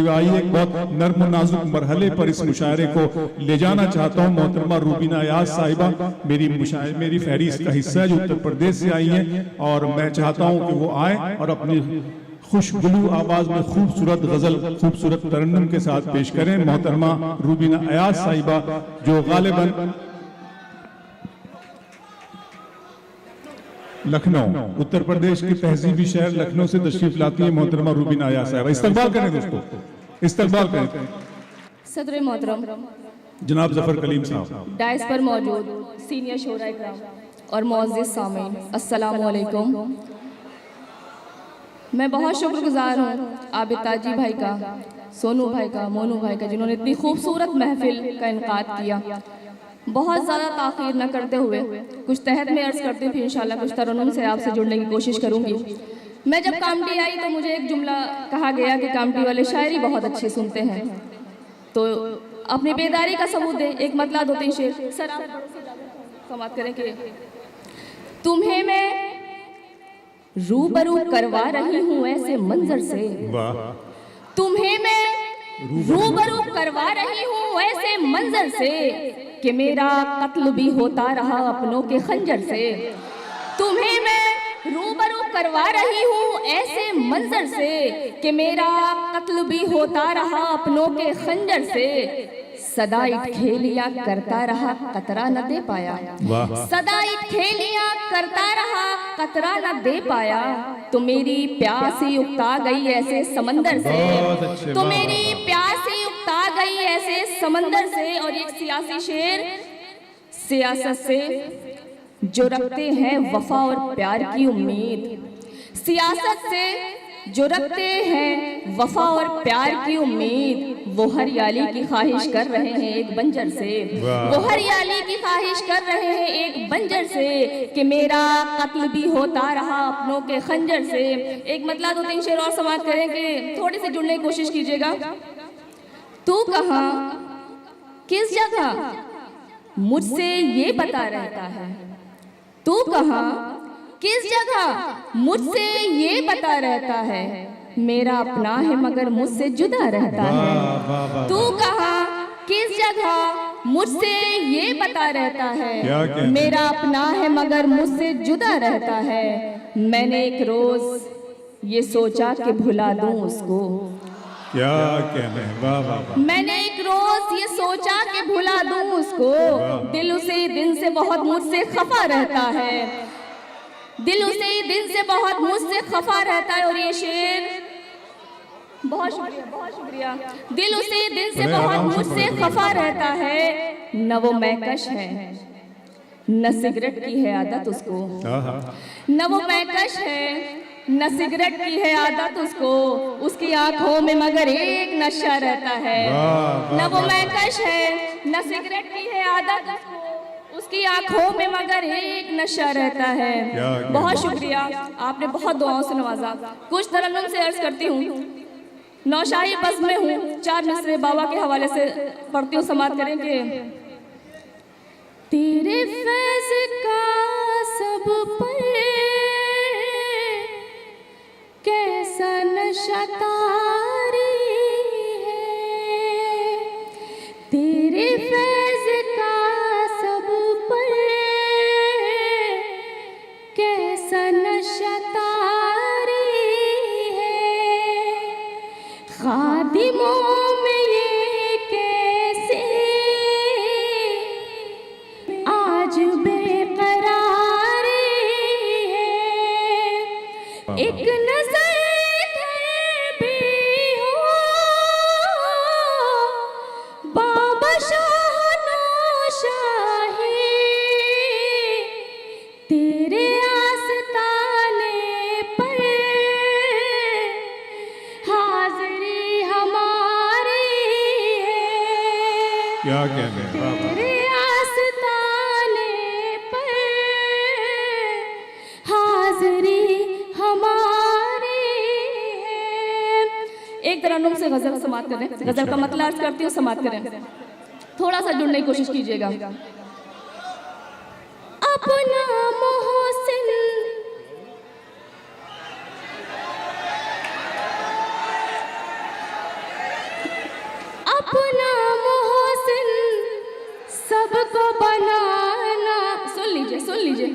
हुए। आइए एक बहुत नर्म नाजुक मरहले पर इस मुशायरे को ले जाना चाहता हूँ। मोहतरमा रूबीना अयाज साहिबा मेरी फहरिस्त का हिस्सा है, जो उत्तर प्रदेश से आई हैं, और मैं चाहता हूँ कि वो आए और अपनी खुशगुलू आवाज में खूबसूरत गजल, खूबसूरत तरन्नुम के साथ पेश करें। मोहतरमा रूबीना अयाज साहिबा, जो गालिबन लखनऊ, उत्तर प्रदेश के तहजीबी शहर लखनऊ से तशरीफ लाती है। मोहतरमा रूबीना अयाज साहिबा, इस्तकबाल करें दोस्तों, इस्तकबाल करें। सदर मोहतरम जनाब जफर कलीम साहब, डाइस पर मौजूद सीनियर शोरा इकराम और मुअज़्ज़िज़ सामीन, अस्सलामु अलैकुम। मैं बहुत शुक्रगुजार हूँ आबिद ताजी भाई का, सोनू भाई का, मोनू भाई का, जिन्होंने इतनी खूबसूरत महफिल का इनकाद किया। बहुत ज़्यादा ताख़ीर न करते हुए कुछ तहत में अर्ज़ करती हूँ, इंशाअल्लाह कुछ तरन्नुम से आपसे जुड़ने की कोशिश करूँगी। मैं जब कामटी आई तो मुझे एक जुमला कहा गया कि कामटी वाले शायरी बहुत अच्छी सुनते हैं, तो अपनी बेदारी का सबूत दे। एक मतला दो तीन शेर सर आप समाप्त करें कि तुम्हें मैं रूबरू करवा रही हूँ ऐसे मंजर से, तुम्हें मैं रूबरू करवा रही हूँ ऐसे मंजर से कि मेरा कत्ल भी होता रहा अपनों के खंजर से। तुम्हें मैं रूबरू करवा रही हूँ ऐसे मंजर से कि मेरा कत्ल भी होता रहा अपनों के खंजर से। सदा ईट खेलिया करता रहा कतरा न दे पाया, सदा ईट खेलिया करता रहा कतरा न दे पाया। तो मेरी प्यासी उकता गई ऐसे समंदर से, तो मेरी प्यासी उकता गई ऐसे समंदर से। और एक सियासी शेर, सियासत से जो रखते हैं वफा और प्यार की उम्मीद, सियासत से जो रखते हैं वफा और प्यार की उम्मीद, वो हरियाली की ख्वाहिश कर रहे हैं एक बंजर से, वो हरियाली की ख्वाहिश कर रहे हैं एक बंजर से कि मेरा कत्ल भी होता रहा अपनों के खंजर से। एक मतला दो तीन शेर और समाप्त करेंगे, थोड़ी सी जुड़ने की कोशिश कीजिएगा। तू कहाँ किस जगह मुझसे ये पता रहता है, तू कहाँ किस जगह मुझसे ये पता रहता है, मेरा अपना है मगर मुझसे जुदा रहता है। तू कहाँ किस जगह मुझसे ये पता रहता है, मेरा अपना है मगर मुझसे जुदा रहता है। मैंने एक रोज ये सोचा कि भुला दूं उसको, क्या कहने, वाह वाह। मैंने एक रोज ये सोचा कि भुला दूं उसको, दिल उसी दिन से बहुत मुझसे खफा रहता है, दिल उसी दिन से बहुत मुझसे खफा रहता है। और ये शेर बहुत शुक्रिया, बहुत शुक्रिया। दिल उसी दिन से बहुत मुझसे खफा रहता है, न वो मैकश है न सिगरेट की है आदत उसको, न वो मैकश है न सिगरेट की है आदत उसको, उसकी आंखों में मगर एक नशा रहता है। न वो मैकश है न सिगरेट की है आदत उसको, उसकी आंखों में मगर एक नशा रहता है। बहुत शुक्रिया, आपने बहुत दुआओं से नवाजा। कुछ तरन्नुम से अर्ज करती हूँ, नौशाही बस में हूँ, 4 मिसरे बाबा के हवाले से पढ़ती हूँ, समाप्त करेंगे। तेरे फैज़ का सब पर कैसा नशा तारी है, तेरे फैज़ का सब पर कैसा नशा तारी है। खादिमों में ये कैसे आज बेकरारी है। एक नजर भी हो बाबा शाही, तेरे आस्ताने पर हाजिरी हमारी है। क्या कहने, तेरे आस्ताने पर हाजिरी हमारी है। एक तरन्नुम से गजल समाप्त करें, गजल का मतलब अर्ज करती हूँ, समाप्त करें। थोड़ा सा जुड़ने की कोशिश कीजिएगा। अपना मोहसिन लीजिए।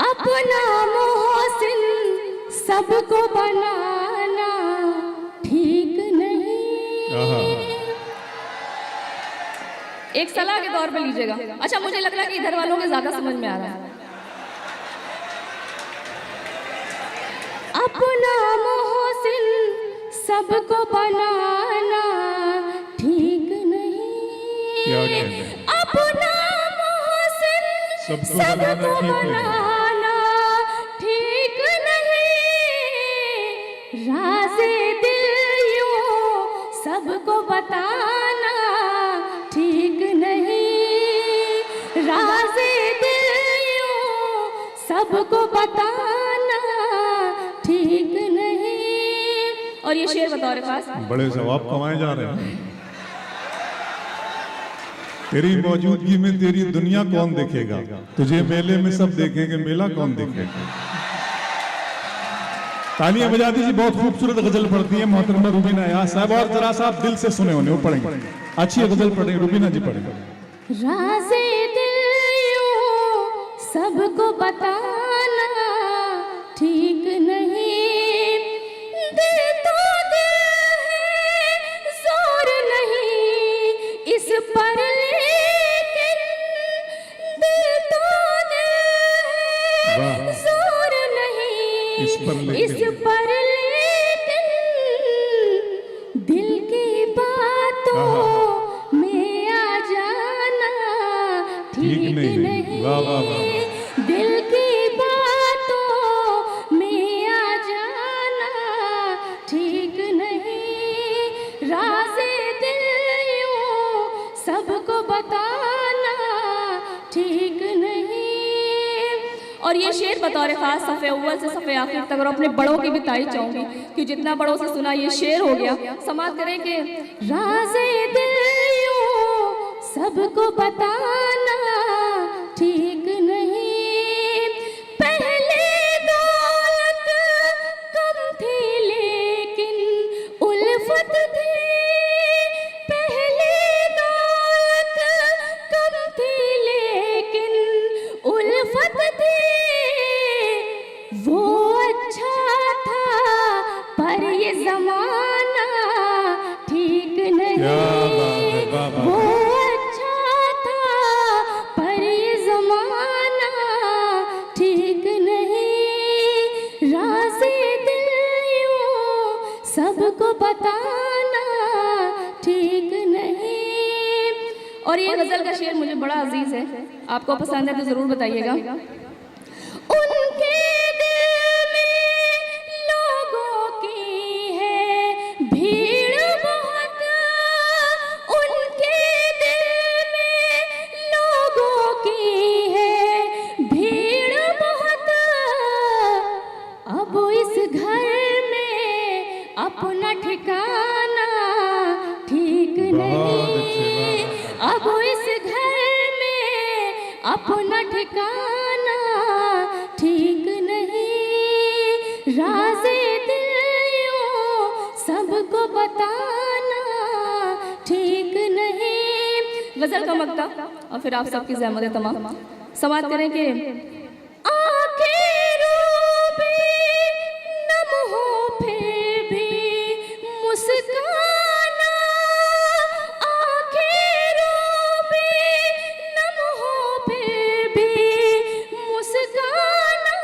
अपना मोहसिन सबको बनाना ठीक नहीं। एक सलाह के तौर पे लीजिएगा। अच्छा, मुझे लग रहा है कि इधर वालों के ज्यादा समझ में आ रहा है। अपना मोहसिन सबको बनाना ठीक नहीं। क्या कहते हैं? अपना मोहसिन सबको बनाना ठीक नहीं। राज़े दिल यूं सबको बताना ठीक नहीं। राज़े दिल यूं सबको बताना ठीक नहीं। और ये शेर बतौर खास बड़े सवाब कमाए जा रहे हैं। तेरी मौजूदगी में तेरी दुनिया कौन देखेगा? तुझे मेले में सब देखेंगे, मेला कौन देखेगा? तालियां बजा दीजिए। बहुत खूबसूरत गजल पढ़ती है मोहतरमा रूबीना यास साहब, और जरा सा आप दिल से सुने होने, वो पढ़ेंगे। अच्छी गजल पढ़ेंगे, रूबीना जी पढ़ेंगे। राज़े दिल यूं सबको बताना ठीक नहीं। दिल तो दिल है, जोर नहीं इस पर, लेकिन दिल तो दिल है, जोर नहीं इस पर, लेकिन दिल की बातों में आ जाना ठीक नहीं। वाह वाह वाह। दिल की बातों में आ जाना ठीक नहीं। राज़े दिल यूं सबको बताना ठीक नहीं। और ये शेर बतौर खास सफ़े अव्वल से सफ़े आखिर तक और अपने बड़ों की भी तारीफ चाहूँगी कि जितना बड़ों से सुना ये शेर हो गया। समाज करें कि राज़े दिल यूं सबको बताना ठीक नहीं। पहले दौलत कम थी लेकिन उल्फत थी। पहले दौलत कम थी लेकिन उल्फत थी। वो अच्छा था पर ये जमाना ठीक नहीं। वो अच्छा था पर ये जमाना ठीक नहीं। राज़े दिल यूं सबको बताना ठीक नहीं। और ये गजल का शेर मुझे बड़ा अजीज है, आपको पसंद है तो जरूर बताइएगा। उनके दिल में लोगों की है भीड़ बहुत। उनके दिल में लोगों की है भीड़ बहुत। अब इस घर में अपना ठिकाना ठीक नहीं। अब इस घर में अपना ठिकाना ठीक नहीं। राज़े दिल यूं सबको बताना ठीक नहीं। गजल का मक्ता और फिर आप सबकी ज़हमत तमाम समात करें कि आंखें रूबी नम हो फिर भी मुस्काना। आंखें रूबी नम हो फिर भी मुस्काना।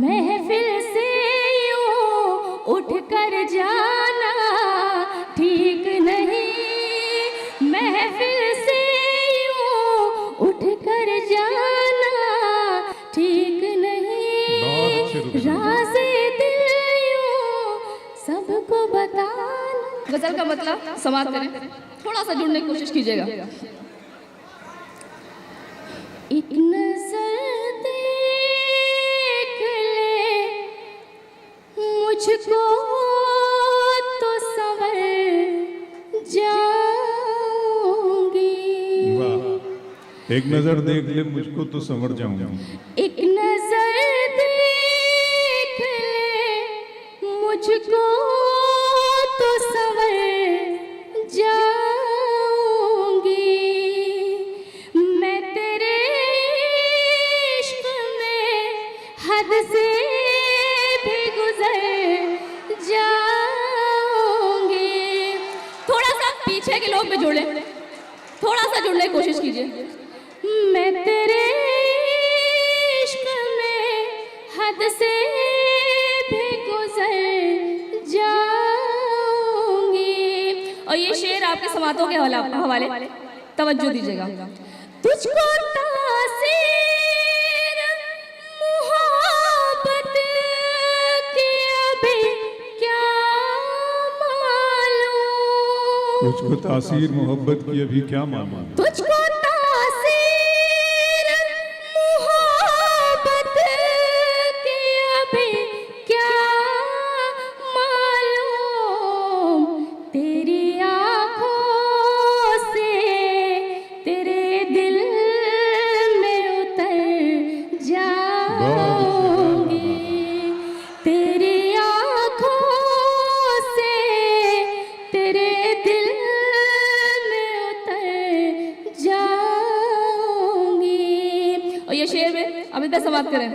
महफिल से यूं उठ कर जाना ठीक नहीं। महफिल से यूं उठ कर जाना ठीक नहीं। राज़े दिल यूं सबको बताना। गजल का मतलब समाप्त करें, थोड़ा सा जुड़ने की कोशिश कीजिएगा। एक नजर देख ले मुझको तो संवर जाऊंगी। एक नजर देख ले मुझको तो संवर जाऊंगी। एक नजर देख ले मुझको तो संवर जाऊंगी। मैं तेरे नोट पे जुड़े, थोड़ा सा जुड़ने की कोशिश कीजिए। मैं तेरे इश्क में हद से भी गुजर जाऊंगी। और ये शेर आपके समातों के हवाले, तवज्जो दीजिएगा। तुझको तासीर मोहब्बत की अभी क्या मालूम, तुझको तासीर मोहब्बत की अभी क्या मालूम, तुझको तासीर मोहब्बत की अभी क्या मालूम, तेरी आँखों से तेरे दिल में उतर जाऊंगी, तेरी आँखों से तेरे दिल में उतर जाऊंगी। और ये शेर में अब इधर समाप्त करें।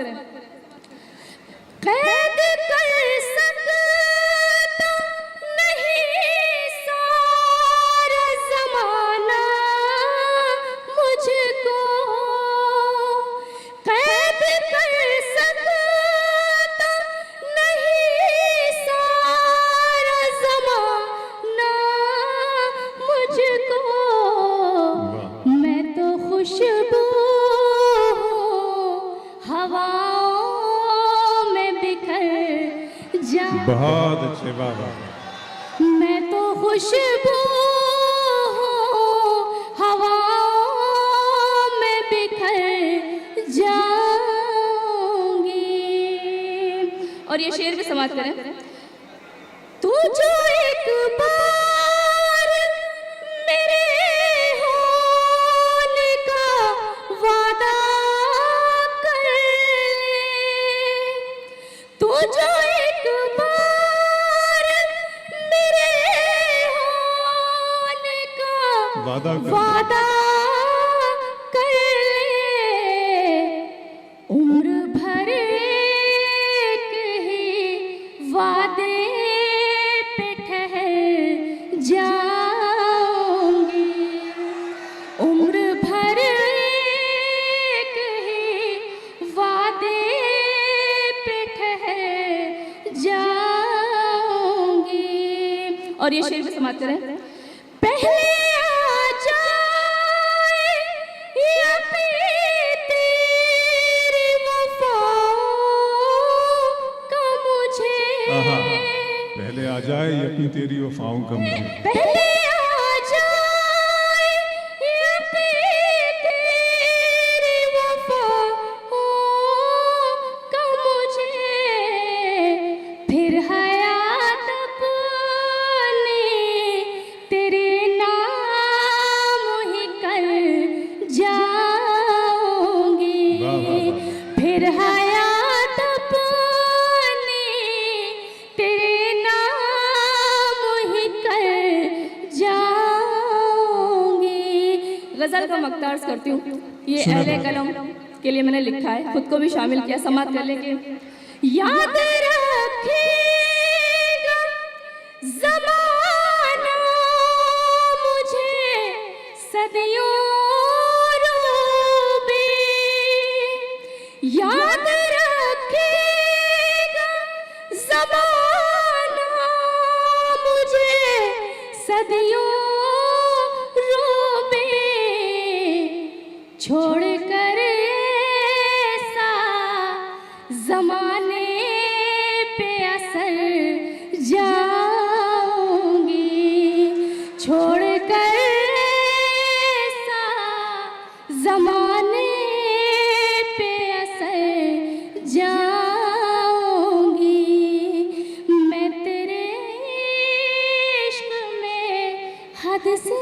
कैद कर सकता नहीं सारा ज़माना मुझको, कैद कर सकता नहीं सारा ज़माना मुझको, मैं तो खुशबू हूँ हवाओं में बिखर जाऊं, बहुत अच्छे बाबा, मैं तो खुशबू हूँ हवाओं में बिखर जाऊंगी। और ये शेर भी समाप्त करें। तू जो एक बार मेरे होने का वादा कर ले, तू जो एक बार मेरे होने का वादा कर। वादा कर ले, उम्र भर एक ही वादे पे ठहर जाऊंगी, उम्र भर एक ही वादे पे ठहर जाऊंगी। और ये शेर भी समाप्त करें। पहले आ जाए या फिर तेरी वफाओं का मुझे, पहले आ जाए यकीन तेरी वफाओं का मुझे, पहले आ जाए या फिर तेरी वफाओं का मुझे, फिर हयात अपनी तेरे नाम ही कर जाऊंगी, फिर हयात अपनी तेरे नाम ही कर जाऊंगी। गजल का मक्ता अर्ज करती हूँ। ये अहले कलम के लिए मैंने लिखा है, खुद को भी शामिल किया, समाप्त कर लेंगे। याद रखेगा ज़माना मुझे सदियों रूबी, याद रखेगा ज़माना मुझे सदियों रूबी, छोड़ कर ऐसा ज़माने पे असर जाऊंगी, छोड़ कर ऐसा ज़माने पे असर जाऊंगी, मैं तेरे इश्क में हद से